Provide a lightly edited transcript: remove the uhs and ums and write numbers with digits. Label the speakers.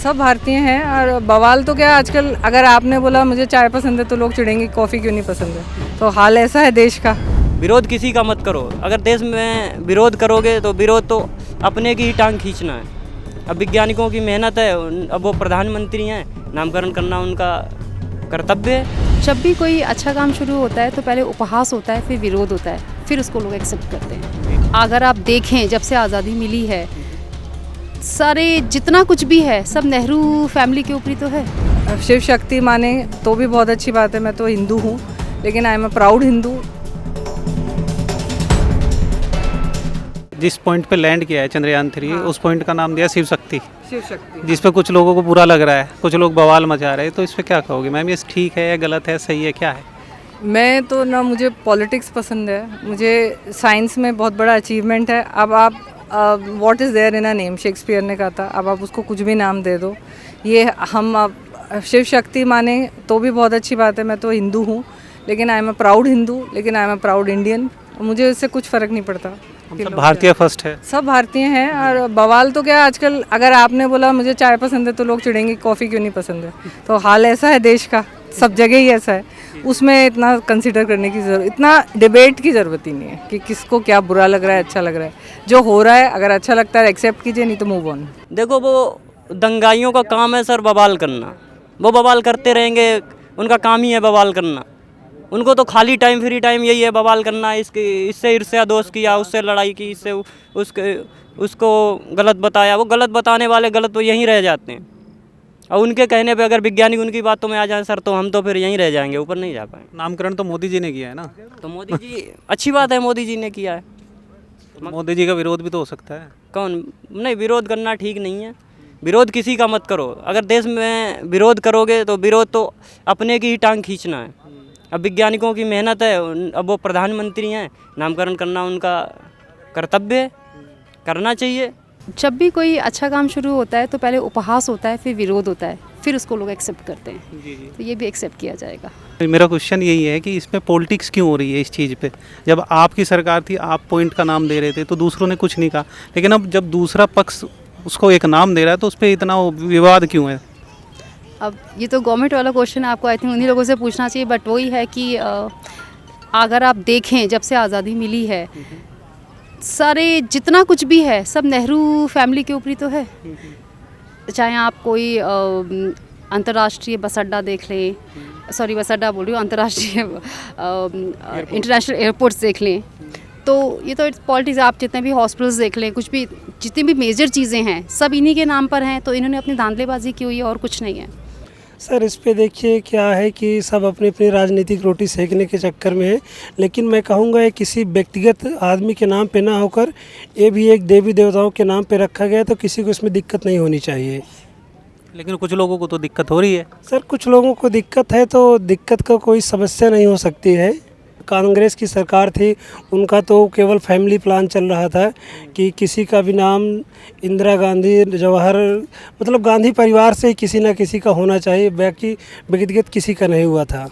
Speaker 1: सब भारतीय हैं। और बवाल तो क्या आजकल, अगर आपने बोला मुझे चाय पसंद है तो लोग चिढ़ेंगे कॉफ़ी क्यों नहीं पसंद है। तो हाल ऐसा है देश का।
Speaker 2: विरोध किसी का मत करो। अगर देश में विरोध करोगे तो विरोध तो अपने की ही टांग खींचना है। अब वैज्ञानिकों की मेहनत है, अब वो प्रधानमंत्री हैं, नामकरण करना उनका कर्तव्य है।
Speaker 3: जब भी कोई अच्छा काम शुरू होता है तो पहले उपहास होता है, फिर विरोध होता है, फिर उसको लोग एक्सेप्ट करते हैं। अगर आप देखें जब से आज़ादी मिली है, सारे जितना कुछ भी है सब नेहरू फैमिली के ऊपर ही तो है।
Speaker 1: अब शिव शक्ति माने तो भी बहुत अच्छी बात है। मैं तो हिंदू हूँ, लेकिन I am a proud Hindu.
Speaker 4: जिस पॉइंट पे लैंड किया है चंद्रयान 3,
Speaker 1: हाँ।
Speaker 4: उस पॉइंट का नाम दिया शिव शक्ति,
Speaker 1: शिव शक्ति।
Speaker 4: जिस पे कुछ लोगों को बुरा लग रहा है, कुछ लोग बवाल मचा रहे हैं, तो इस पे क्या कहोगे मैम? ये ठीक है या गलत है, सही है, क्या है?
Speaker 1: मैं तो ना, मुझे पॉलिटिक्स पसंद है, मुझे साइंस में बहुत बड़ा अचीवमेंट है। अब आप what is there in a name, Shakespeare ने कहा था, अब आप उसको कुछ भी नाम दे दो। ये हम अब शिव शक्ति माने तो भी बहुत अच्छी बात है। मैं तो हिंदू हूँ, लेकिन I am a proud Hindu, लेकिन I am a proud Indian. मुझे इससे कुछ फ़र्क नहीं पड़ता।
Speaker 4: सब भारतीय फर्स्ट है।
Speaker 1: सब भारतीय हैं। और बवाल तो क्या आजकल, अगर आपने बोला मुझे चाय पसंद है तो लोग चिढ़ेंगे कॉफ़ी क्यों नहीं पसंद है। तो हाल ऐसा है देश का, सब जगह ही ऐसा है। उसमें इतना कंसिडर करने की ज़रूरत, इतना डिबेट की ज़रूरत ही नहीं है कि किसको क्या बुरा लग रहा है, अच्छा लग रहा है। जो हो रहा है अगर अच्छा लगता है एक्सेप्ट कीजिए, नहीं तो मूव ऑन।
Speaker 2: देखो, वो दंगाइयों का काम है सर बवाल करना। वो बवाल करते रहेंगे, उनका काम ही है बवाल करना। उनको तो खाली टाइम, फ्री टाइम यही है बवाल करना। इससे ईर्ष्या दोष किया, उससे लड़ाई की, इससे उसको गलत बताया। वो गलत बताने वाले गलत तो यहीं रह जाते हैं। और उनके कहने पे अगर वैज्ञानिक उनकी बातों में आ जाए सर, तो हम तो फिर यहीं रह जाएंगे, ऊपर नहीं जा पाएंगे।
Speaker 4: नामकरण तो मोदी जी ने किया है ना,
Speaker 2: तो मोदी जी अच्छी बात है, मोदी जी ने किया है।
Speaker 4: मोदी जी का विरोध भी तो हो सकता है।
Speaker 2: कौन नहीं, विरोध करना ठीक नहीं है। विरोध किसी का मत करो। अगर देश में विरोध करोगे तो विरोध तो अपने की ही टांग खींचना है। अब वैज्ञानिकों की मेहनत है, अब वो प्रधानमंत्री हैं, नामकरण करना उनका कर्तव्य है, करना चाहिए।
Speaker 3: जब भी कोई अच्छा काम शुरू होता है तो पहले उपहास होता है, फिर विरोध होता है, फिर उसको लोग एक्सेप्ट करते हैं।
Speaker 4: जी जी।
Speaker 3: तो ये भी एक्सेप्ट किया जाएगा।
Speaker 4: मेरा क्वेश्चन यही है कि इसमें पॉलिटिक्स क्यों हो रही है इस चीज़ पे? जब आपकी सरकार थी, आप पॉइंट का नाम दे रहे थे तो दूसरों ने कुछ नहीं कहा, लेकिन अब जब दूसरा पक्ष उसको एक नाम दे रहा है तो उस पर इतना विवाद क्यों है?
Speaker 3: अब ये तो गवर्नमेंट वाला क्वेश्चन आपको आई थिंक उन्हीं लोगों से पूछना चाहिए। बट वही है कि अगर आप देखें जब से आज़ादी मिली है, सारे जितना कुछ भी है सब नेहरू फैमिली के ऊपर ही तो है। चाहे आप कोई अंतर्राष्ट्रीय बस अड्डा देख लें, सॉरी बस अड्डा बोल रही हूँ, अंतर्राष्ट्रीय इंटरनेशनल एयरपोर्ट्स देख लें, तो ये तो पॉलिटिक्स। आप जितने भी हॉस्पिटल्स देख लें, कुछ भी जितनी भी मेजर चीज़ें हैं सब इन्हीं के नाम पर हैं। तो इन्होंने अपनी धांधलेबाजी की हुई है और कुछ नहीं है।
Speaker 5: सर इस पे देखिए क्या है कि सब अपनी अपनी राजनीतिक रोटी सेकने के चक्कर में है। लेकिन मैं कहूँगा ये किसी व्यक्तिगत आदमी के नाम पे ना होकर ये भी एक देवी देवताओं के नाम पे रखा गया, तो किसी को इसमें दिक्कत नहीं होनी चाहिए।
Speaker 4: लेकिन कुछ लोगों को तो दिक्कत हो रही है।
Speaker 5: सर कुछ लोगों को दिक्कत है, तो दिक्कत का कोई समस्या नहीं हो सकती है। कांग्रेस की सरकार थी, उनका तो केवल फैमिली प्लान चल रहा था कि किसी का भी नाम इंदिरा गांधी, जवाहर, मतलब गांधी परिवार से ही किसी ना किसी का होना चाहिए, बाकी व्यक्तिगत किसी का नहीं हुआ था।